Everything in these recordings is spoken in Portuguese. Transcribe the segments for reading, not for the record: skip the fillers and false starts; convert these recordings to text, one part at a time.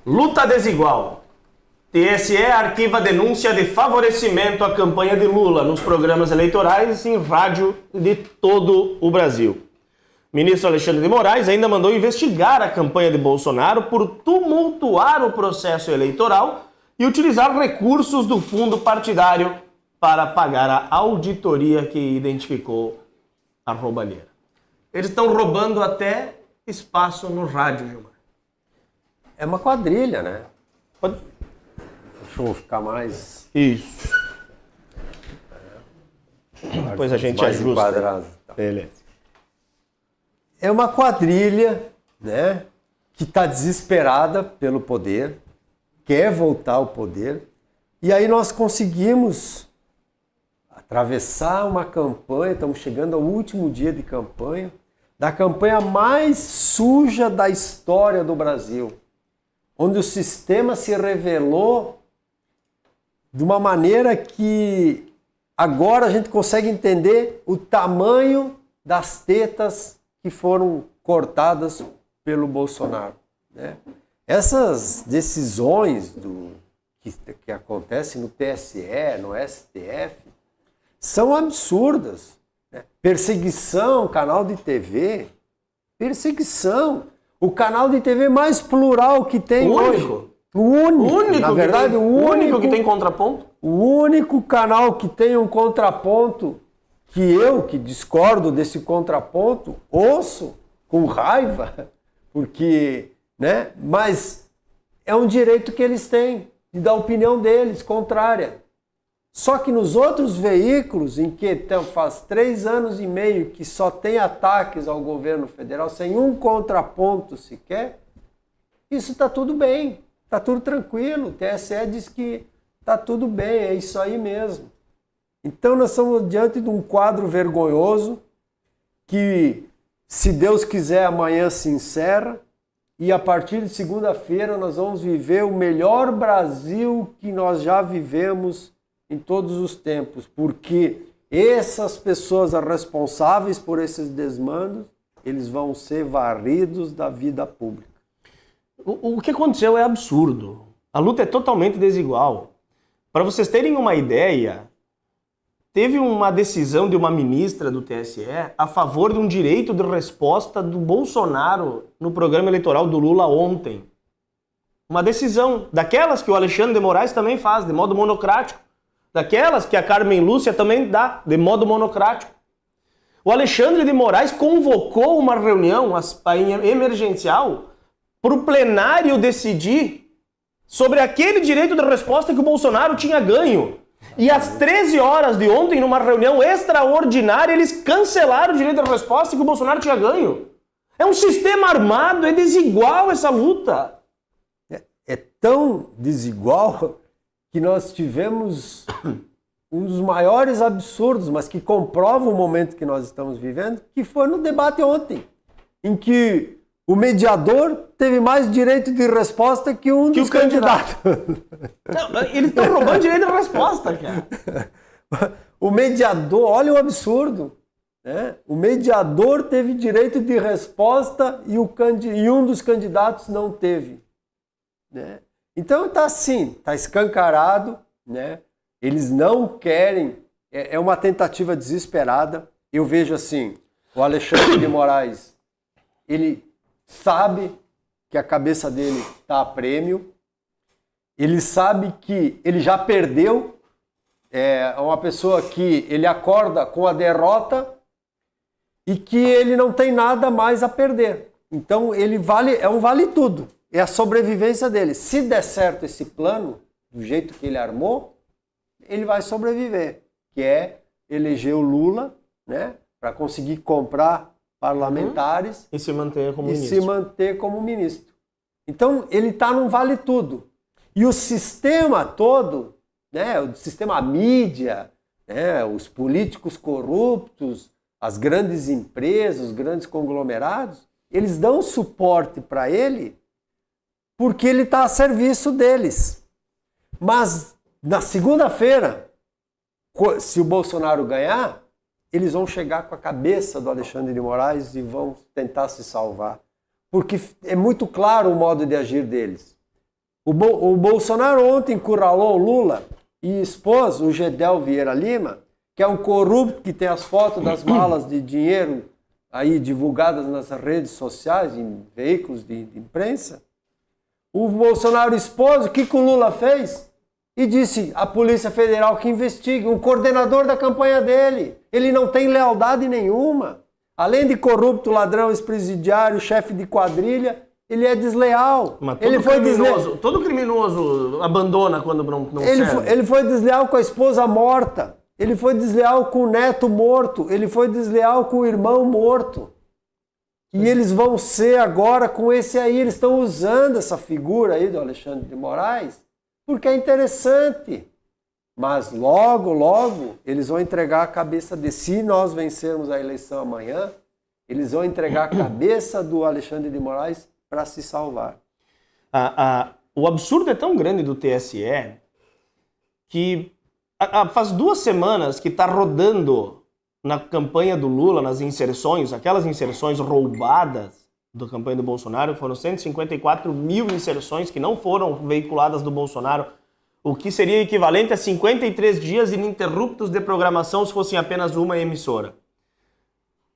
Luta desigual. TSE arquiva denúncia de favorecimento à campanha de Lula nos programas eleitorais em rádio de todo o Brasil. O ministro Alexandre de Moraes ainda mandou investigar a campanha de Bolsonaro por tumultuar o processo eleitoral e utilizar recursos do fundo partidário para pagar a auditoria que identificou a roubalheira. Eles estão roubando até espaço no rádio, Gilmar. É uma quadrilha, né? Deixa eu ficar mais... Isso. Depois a gente mais ajusta. enquadrado. Beleza. É uma quadrilha, né? Que está desesperada pelo poder, quer voltar ao poder. E aí nós conseguimos atravessar uma campanha, estamos chegando ao último dia de campanha, da campanha mais suja da história do Brasil, onde o sistema se revelou de uma maneira que agora a gente consegue entender o tamanho das tetas que foram cortadas pelo Bolsonaro, né? Essas decisões que acontecem no TSE, no STF, são absurdas, né? Perseguição, canal de TV, perseguição. O canal de TV mais plural que tem hoje. O único, na verdade, o único que tem contraponto? O único canal que tem um contraponto que eu, que discordo desse contraponto, ouço com raiva, porque, né? Mas é um direito que eles têm de dar a opinião deles, contrária. Só que nos outros veículos, em que faz 3 anos e meio que só tem ataques ao governo federal, sem um contraponto sequer, isso está tudo bem, está tudo tranquilo. O TSE diz que está tudo bem, é isso aí mesmo. Então nós estamos diante de um quadro vergonhoso que, se Deus quiser, amanhã se encerra e a partir de segunda-feira nós vamos viver o melhor Brasil que nós já vivemos em todos os tempos, porque essas pessoas responsáveis por esses desmandos, eles vão ser varridos da vida pública. O que aconteceu é absurdo. A luta é totalmente desigual. Para vocês terem uma ideia, teve uma decisão de uma ministra do TSE a favor de um direito de resposta do Bolsonaro no programa eleitoral do Lula ontem. Uma decisão daquelas que o Alexandre de Moraes também faz, de modo monocrático. Daquelas que a Carmen Lúcia também dá, de modo monocrático. O Alexandre de Moraes convocou uma reunião emergencial para o plenário decidir sobre aquele direito de resposta que o Bolsonaro tinha ganho. E às 13 horas de ontem, numa reunião extraordinária, eles cancelaram o direito de resposta que o Bolsonaro tinha ganho. É um sistema armado, é desigual essa luta. É tão desigual que nós tivemos um dos maiores absurdos, mas que comprova o momento que nós estamos vivendo, que foi no debate ontem, em que o mediador teve mais direito de resposta que um dos candidatos. Não, eles estão roubando direito de resposta, cara. O mediador, olha o absurdo, né? O mediador teve direito de resposta e um dos candidatos não teve, né? Então está assim, está escancarado, né? Eles não querem, é uma tentativa desesperada. Eu vejo assim, o Alexandre de Moraes, ele sabe que a cabeça dele está a prêmio, ele sabe que ele já perdeu, é uma pessoa que ele acorda com a derrota e que ele não tem nada mais a perder. Então ele é um vale tudo. É a sobrevivência dele. Se der certo esse plano, do jeito que ele armou, ele vai sobreviver, que é eleger o Lula, né, para conseguir comprar parlamentares e se manter como ministro. Então ele está num vale tudo. E o sistema todo, né, o sistema mídia, né, os políticos corruptos, as grandes empresas, os grandes conglomerados, eles dão suporte para ele porque ele está a serviço deles. Mas na segunda-feira, se o Bolsonaro ganhar, eles vão chegar com a cabeça do Alexandre de Moraes e vão tentar se salvar. Porque é muito claro o modo de agir deles. O Bolsonaro ontem encurralou o Lula e expôs o Gedel Vieira Lima, que é um corrupto que tem as fotos das malas de dinheiro aí divulgadas nas redes sociais, em veículos de imprensa. O Bolsonaro expôs o que o Lula fez e disse a Polícia Federal que investigue, o coordenador da campanha dele. Ele não tem lealdade nenhuma. Além de corrupto, ladrão, ex-presidiário, chefe de quadrilha, ele é desleal. Mas todo todo criminoso abandona quando não serve. Ele foi desleal com a esposa morta. Ele foi desleal com o neto morto. Ele foi desleal com o irmão morto. E eles vão ser agora com esse aí. Eles estão usando essa figura aí do Alexandre de Moraes porque é interessante. Mas logo, logo, eles vão entregar a cabeça de... Se nós vencermos a eleição amanhã, eles vão entregar a cabeça do Alexandre de Moraes para se salvar. O absurdo é tão grande do TSE que faz 2 semanas que está rodando na campanha do Lula, nas inserções, aquelas inserções roubadas da campanha do Bolsonaro, foram 154 mil inserções que não foram veiculadas do Bolsonaro, o que seria equivalente a 53 dias ininterruptos de programação se fossem apenas uma emissora.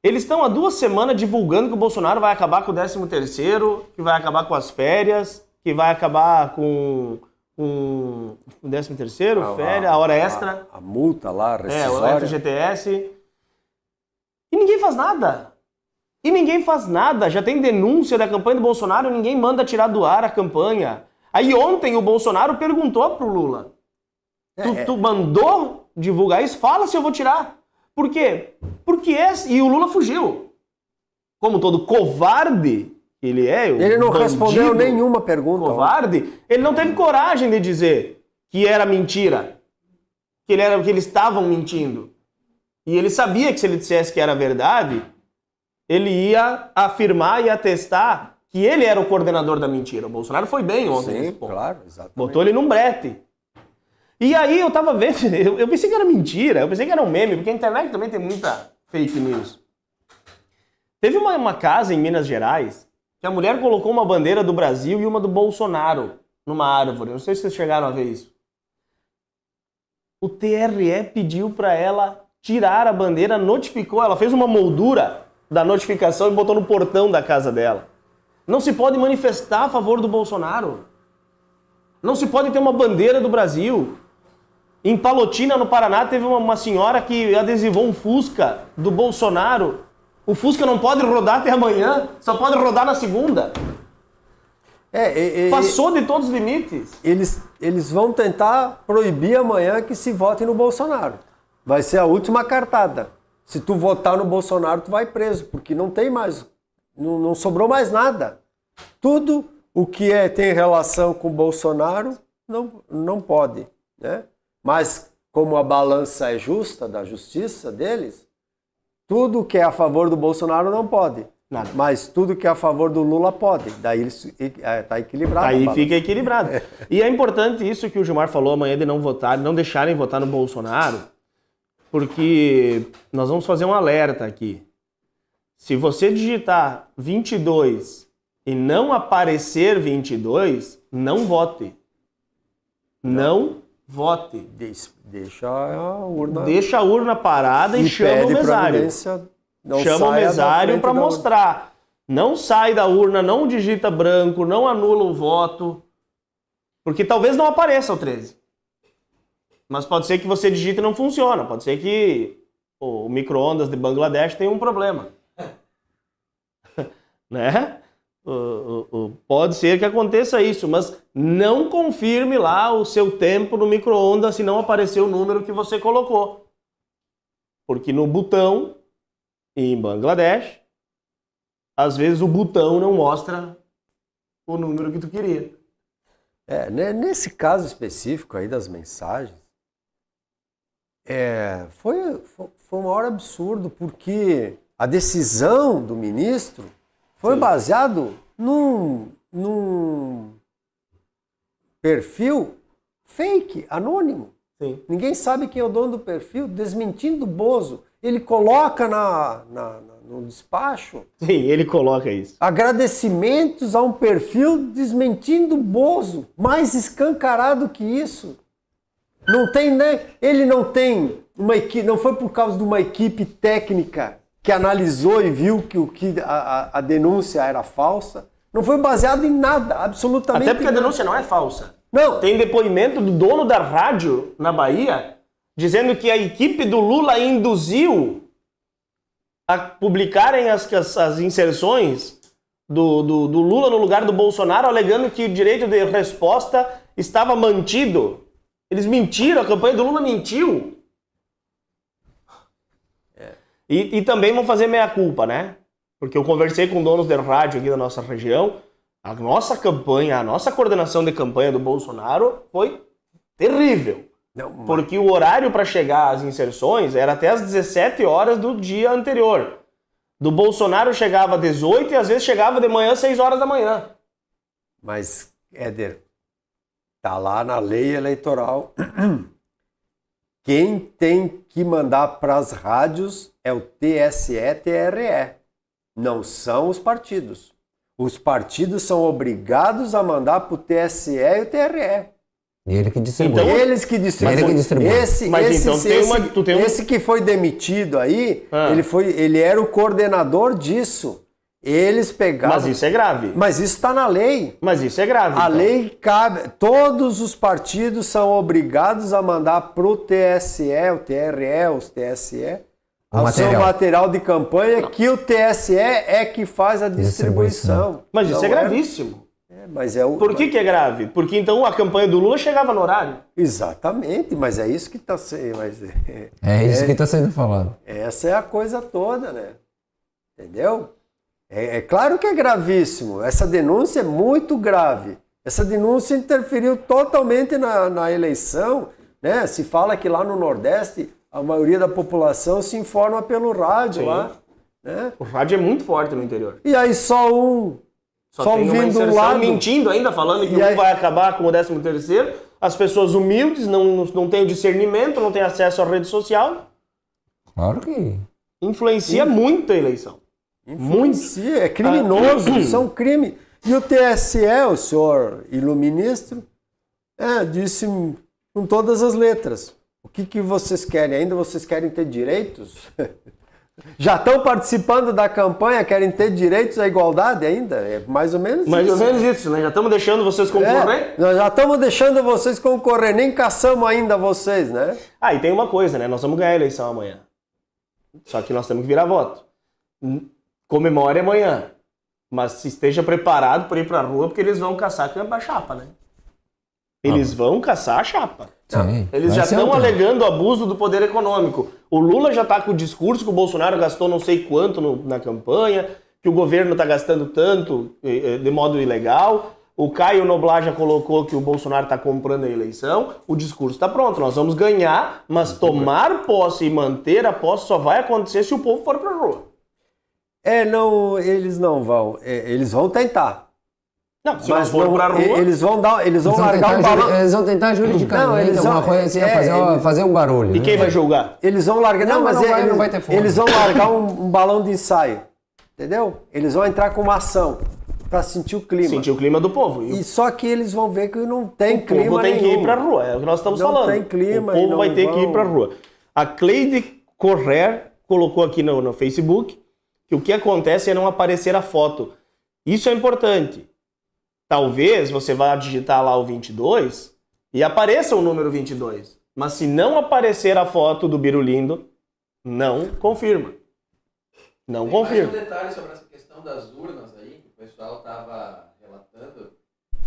Eles estão há 2 semanas divulgando que o Bolsonaro vai acabar com o 13º, que vai acabar com as férias, que vai acabar com o 13º, férias, a hora extra. A multa lá, a rescisória. O FGTS. E ninguém faz nada. Já tem denúncia da campanha do Bolsonaro, ninguém manda tirar do ar a campanha. Aí ontem o Bolsonaro perguntou pro Lula. Tu mandou divulgar isso? Fala se eu vou tirar. Por quê? E o Lula fugiu. Como todo covarde ele é, ele não respondeu nenhuma pergunta. Covarde, ele não teve coragem de dizer que era mentira. Que eles estavam mentindo. E ele sabia que se ele dissesse que era verdade, ele ia afirmar e atestar que ele era o coordenador da mentira. O Bolsonaro foi bem ontem. Sim, claro, exatamente. Botou ele num brete. E aí eu tava vendo, eu pensei que era mentira, eu pensei que era um meme, porque a internet também tem muita fake news. Teve uma casa em Minas Gerais que a mulher colocou uma bandeira do Brasil e uma do Bolsonaro numa árvore. Não sei se vocês chegaram a ver isso. O TRE pediu para ela tirar a bandeira, notificou, ela fez uma moldura da notificação e botou no portão da casa dela. Não se pode manifestar a favor do Bolsonaro. Não se pode ter uma bandeira do Brasil. Em Palotina, no Paraná, teve uma senhora que adesivou um Fusca do Bolsonaro. O Fusca não pode rodar até amanhã, só pode rodar na segunda. Passou de todos os limites. Eles vão tentar proibir amanhã que se vote no Bolsonaro. Vai ser a última cartada. Se tu votar no Bolsonaro, tu vai preso, porque não tem mais, não sobrou mais nada. Tudo o que tem relação com o Bolsonaro não pode, né? Mas como a balança é justa, da justiça deles, tudo que é a favor do Bolsonaro não pode. Nada. Mas tudo que é a favor do Lula pode. Daí está equilibrado. Aí fica equilibrado. E é importante isso que o Gilmar falou amanhã de não votar, não deixarem votar no Bolsonaro, porque nós vamos fazer um alerta aqui. Se você digitar 22 e não aparecer 22, não vote. Não vote. Deixa a urna. Deixa a urna parada e chama o mesário. Chama o mesário para mostrar. Não sai da urna, não digita branco, não anula o voto. Porque talvez não apareça o 13. Mas pode ser que você digite e não funciona. Pode ser que o micro-ondas de Bangladesh tenha um problema. Né? Pode ser que aconteça isso, mas não confirme lá o seu tempo no micro-ondas se não aparecer o número que você colocou. Porque no botão, em Bangladesh, às vezes o botão não mostra o número que tu queria. Nesse caso específico aí das mensagens, foi um maior absurdo, porque a decisão do ministro foi baseado num perfil fake, anônimo. Sim. Ninguém sabe quem é o dono do perfil, desmentindo o Bozo. Ele coloca no despacho Sim, ele coloca isso. agradecimentos a um perfil desmentindo o Bozo. Mais escancarado que isso. Não tem, né? Ele não tem uma equipe, não foi por causa de uma equipe técnica que analisou e viu que a denúncia era falsa. Não foi baseado em nada, absolutamente Até porque a nada. denúncia não é falsa. Não, Tem depoimento do dono da rádio na Bahia dizendo que a equipe do Lula induziu a publicarem as inserções do Lula no lugar do Bolsonaro, alegando que o direito de resposta estava mantido. Eles mentiram, a campanha do Lula mentiu. E também vão fazer meia-culpa, né? Porque eu conversei com donos de rádio aqui da nossa região, a nossa campanha, a nossa coordenação de campanha do Bolsonaro foi terrível. não, Porque o horário para chegar às inserções era até às 17 horas do dia anterior. Do Bolsonaro chegava às 18 e às vezes chegava de manhã às 6 horas da manhã. mas, Éder, tá lá na lei eleitoral. Quem tem que mandar para as rádios é o TSE-TRE, não são os partidos. Os partidos são obrigados a mandar para o TSE e o TRE. E ele que distribui. Então, Eles que distribuem. Ele que distribui. Mas então Esse que foi demitido aí, Ah. ele era o coordenador disso. Eles pegavam. Mas isso é grave. Mas isso está na lei. Mas isso é grave. A então. lei cabe. Todos os partidos são obrigados a mandar para o TSE, o TRE, os TSE, O o seu material. material de campanha, que o TSE é que faz a distribuição. Mas isso Não é gravíssimo. Mas é o. Por que é grave? Porque então a campanha do Lula chegava no horário. Exatamente, mas é isso que está sendo. É isso que está sendo falado. Essa é a coisa toda, né? Entendeu? É claro que é gravíssimo. Essa denúncia é muito grave. Essa denúncia interferiu totalmente na eleição, né? Se fala que lá no Nordeste a maioria da população se informa pelo rádio Sim. lá, né? O rádio é muito forte no interior. E aí só Só tem uma vindo um inserção lado. mentindo ainda, falando que E aí- vai acabar com o 13º. As pessoas humildes não têm o discernimento, não têm acesso à rede social. Claro que. Influencia muito a eleição. Influencia, é criminoso, isso é um crime. E o TSE, o senhor iluministro, disse com todas as letras. O que vocês querem? Ainda vocês querem ter direitos? Já estão participando da campanha, querem ter direitos à igualdade ainda? É mais ou menos Mais isso. ou menos isso, né? Já estamos deixando vocês concorrer. Nós já estamos deixando vocês concorrer, nem caçamos ainda vocês, né? Ah, e tem uma coisa, né? Nós vamos ganhar a eleição amanhã. Só que nós temos que virar voto. Comemore amanhã. Mas esteja preparado para ir para a rua, porque eles vão caçar a chapa, né? Eles vão caçar a chapa. Sim. Eles Vai já ser estão um tema. alegando abuso do poder econômico. O Lula já está com o discurso que o Bolsonaro gastou não sei quanto na campanha, que o governo está gastando tanto de modo ilegal. O Caio Noblar já colocou que o Bolsonaro está comprando a eleição. O discurso está pronto. Nós vamos ganhar, mas tomar posse e manter a posse só vai acontecer se o povo for para a rua. Não, eles não vão. Eles vão tentar. Não, se Mas nós for para a rua... eles vão largar um balão. Eles vão tentar juridicamente, Não, eles alguma vão- coisa assim, eles- fazer um barulho. E quem né? vai julgar? Eles vão largar. Não, mas não vai ter forma. eles vão largar um balão de ensaio. Entendeu? Eles vão entrar com uma ação para sentir o clima. Sentir o clima do povo. E só que eles vão ver que não tem o clima povo tem que nenhum. ir para a rua, é o que nós estamos Não falando. tem clima o e povo não vai ter que ir vão. para a rua. A Cleide Correr colocou aqui no Facebook que o que acontece é não aparecer a foto. Isso é importante. Talvez você vá digitar lá o 22 e apareça o número 22. Mas se não aparecer a foto do Birulindo, não confirma. Não Tem confirma. mais um detalhe sobre essa questão das urnas aí, que o pessoal estava relatando.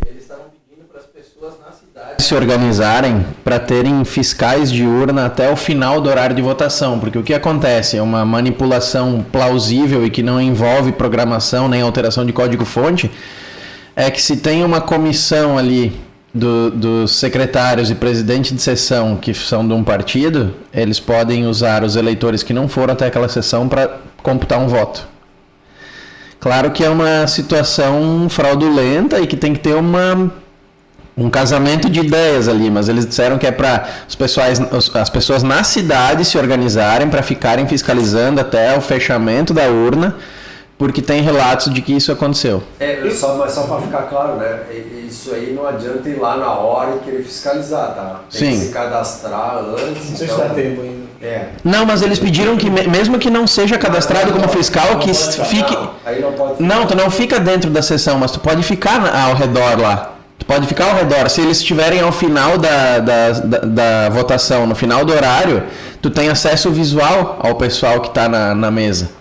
Eles estavam pedindo para as pessoas na cidade se organizarem para terem fiscais de urna até o final do horário de votação. Porque o que acontece é uma manipulação plausível e que não envolve programação nem alteração de código-fonte. É que se tem uma comissão ali dos secretários e presidente de sessão que são de um partido, eles podem usar os eleitores que não foram até aquela sessão para computar um voto. Claro que é uma situação fraudulenta e que tem que ter uma um casamento de ideias ali, mas eles disseram que é para as pessoas na cidade se organizarem para ficarem fiscalizando até o fechamento da urna, porque tem relatos de que isso aconteceu. Mas só para ficar claro, né? Isso aí não adianta ir lá na hora e querer fiscalizar, tá? Tem que se cadastrar antes. Não sei se dá tempo ainda. Não, mas eles pediram que, mesmo que não seja cadastrado como fiscal, que fique... Aí não pode ficar. Não, tu não fica dentro da sessão, mas tu pode ficar ao redor lá. Tu pode ficar ao redor. Se eles estiverem ao final da votação, no final do horário, tu tem acesso visual ao pessoal que está na mesa.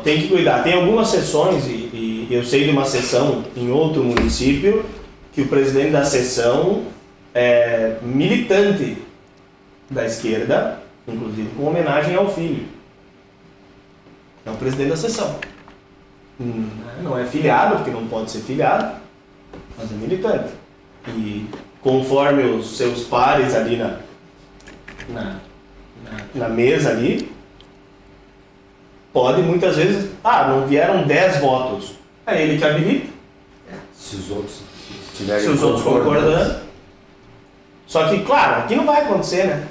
Tem que cuidar. Tem algumas sessões, e eu sei de uma sessão em outro município, que o presidente da sessão é militante da esquerda, inclusive com homenagem ao filho. É o presidente da sessão. Não é filiado, porque não pode ser filiado, mas é militante. E conforme os seus pares ali na mesa ali, pode muitas vezes, não vieram 10 votos. É ele que habilita. Se os outros estiverem concordando. Só que, claro, aqui não vai acontecer, né?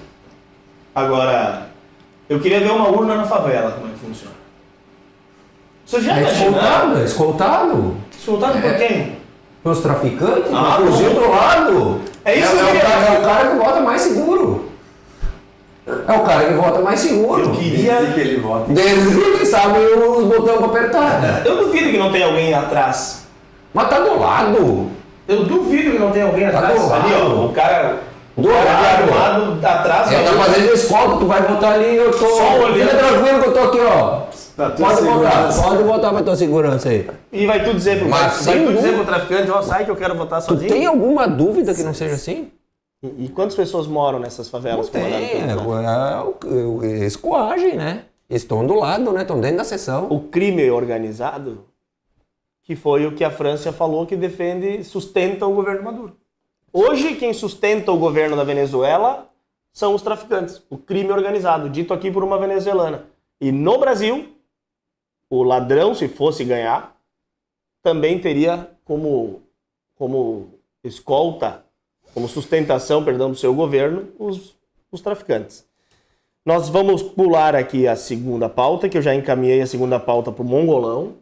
Agora, eu queria ver uma urna na favela, como é que funciona. Você já É escoltado. Escoltado por quem? Pelos traficantes, Ah, fuzil do lado. É isso que eu queria. É o cara que vota mais seguro. É o cara que vota mais seguro. Eu queria... Dizer que ele vota. Desde que ele sabe os botões pra apertar. Eu duvido que não tenha alguém atrás. Mas tá do lado. Eu duvido que não tenha alguém Tá atrás. do Ali, ó, lado. o cara... Do o cara lado. armado atrás. Ele tá fazendo escolta, tu vai votar ali, eu tô... Só olhando. Fica tranquilo que eu tô aqui, ó. Pra tua Pode votar, segurança. pode votar pra tua segurança aí. E vai tu dizer pro Mas sem dúvida. dizer pro traficante, ó, sai que eu quero votar Tu sozinho. tem alguma dúvida que não seja assim? E quantas pessoas moram nessas favelas? Não tem, comandadas pelo tráfico? escoagem, né? Eles estão do lado, né? Estão dentro da sessão. O crime organizado, que foi o que a França falou que defende, sustenta o governo Maduro. Hoje, quem sustenta o governo da Venezuela são os traficantes. O crime organizado, dito aqui por uma venezuelana. E no Brasil, o ladrão, se fosse ganhar, também teria como escolta, como sustentação, do seu governo, os traficantes. Nós vamos pular aqui a segunda pauta, que eu já encaminhei a segunda pauta para o Mongolão.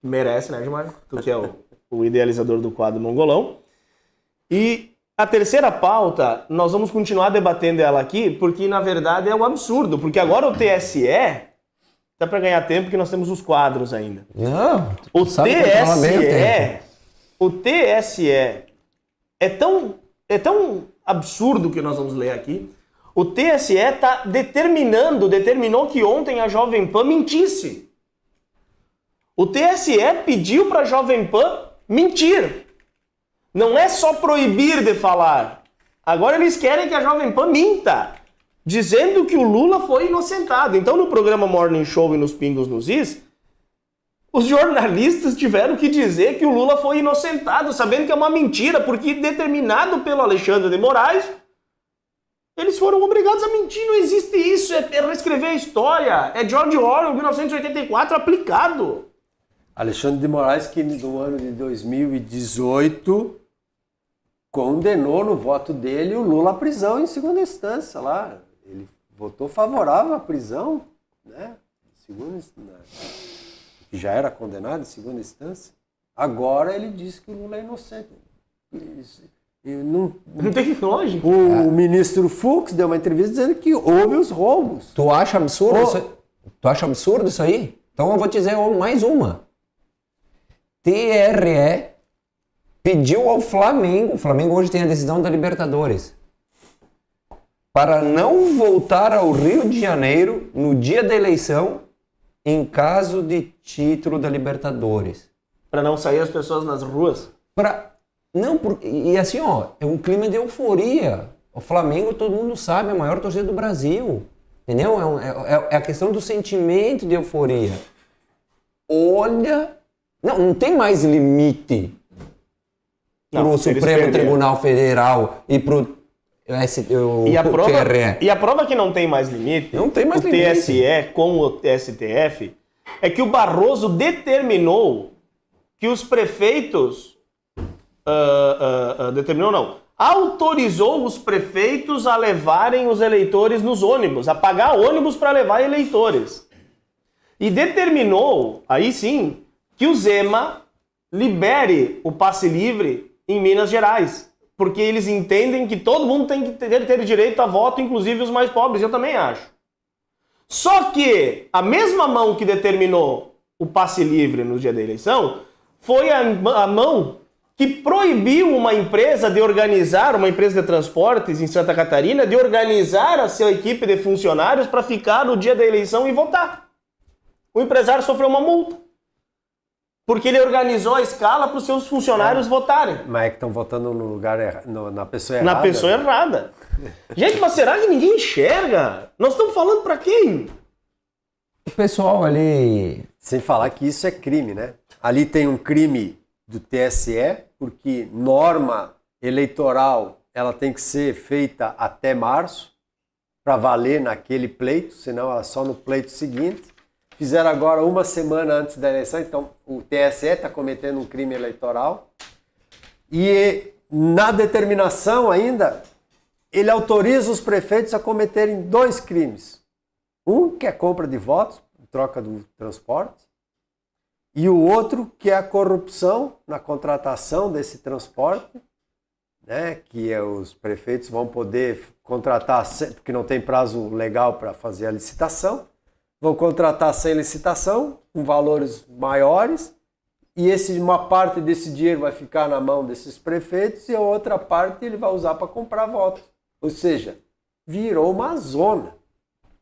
Merece, né, Gilmar? Tu que é o idealizador do quadro Mongolão. E a terceira pauta, nós vamos continuar debatendo ela aqui, porque na verdade é um absurdo, porque agora o TSE, dá para ganhar tempo que nós temos os quadros ainda. Não, O sabe controlar bem o tempo. o TSE é tão absurdo que nós vamos ler aqui. O TSE determinou que ontem a Jovem Pan mentisse. O TSE pediu para a Jovem Pan mentir. Não é só proibir de falar. Agora eles querem que a Jovem Pan minta, dizendo que o Lula foi inocentado. Então no programa Morning Show e nos Pingos nos Is, os jornalistas tiveram que dizer que o Lula foi inocentado, sabendo que é uma mentira, porque determinado pelo Alexandre de Moraes, eles foram obrigados a mentir. Não existe isso, é reescrever a história. É George Orwell, 1984, aplicado. Alexandre de Moraes, que no ano de 2018 condenou no voto dele o Lula à prisão em segunda instância lá. Ele votou favorável à prisão, né? Que já era condenado em segunda instância. Agora ele diz que o Lula é inocente. Não tem lógica. O ministro Fux deu uma entrevista dizendo que houve os roubos. Tu acha absurdo isso aí? Tu acha absurdo isso aí? Então eu vou te dizer mais uma. TRE pediu ao Flamengo, o Flamengo hoje tem a decisão da Libertadores, para não voltar ao Rio de Janeiro no dia da eleição em caso de título da Libertadores. Para não sair as pessoas nas ruas. E assim, ó, é um clima de euforia. O Flamengo, todo mundo sabe, é a maior torcida do Brasil. Entendeu? É a questão do sentimento de euforia. Olha... Não tem mais limite para o Supremo Tribunal Federal e para o TRE. E a prova que não tem mais limite, não tem mais o TSE com o STF, é que o Barroso determinou que os prefeitos determinou não, autorizou os prefeitos a levarem os eleitores nos ônibus, a pagar ônibus para levar eleitores. E determinou, aí sim, que o Zema libere o passe livre em Minas Gerais. Porque eles entendem que todo mundo tem que ter direito a voto, inclusive os mais pobres, eu também acho. Só que a mesma mão que determinou o passe livre no dia da eleição foi a mão que proibiu uma empresa de organizar, uma empresa de transportes em Santa Catarina, de organizar a sua equipe de funcionários para ficar no dia da eleição e votar. O empresário sofreu uma multa. Porque ele organizou a escala para os seus funcionários votarem. Mas é que estão votando no lugar na pessoa errada. Na pessoa errada. Gente, mas será que ninguém enxerga? Nós estamos falando para quem? O pessoal ali... Sem falar que isso é crime, né? Ali tem um crime do TSE, porque norma eleitoral ela tem que ser feita até março para valer naquele pleito, senão ela só no pleito seguinte. Fizeram agora uma semana antes da eleição, então o TSE está cometendo um crime eleitoral. E na determinação ainda, ele autoriza os prefeitos a cometerem 2 crimes. Um que é compra de votos, troca do transporte, e o outro que é a corrupção na contratação desse transporte, né, que os prefeitos vão poder contratar, porque não tem prazo legal para fazer a licitação, vão contratar sem licitação, com valores maiores, e uma parte desse dinheiro vai ficar na mão desses prefeitos e a outra parte ele vai usar para comprar votos. Ou seja, virou uma zona.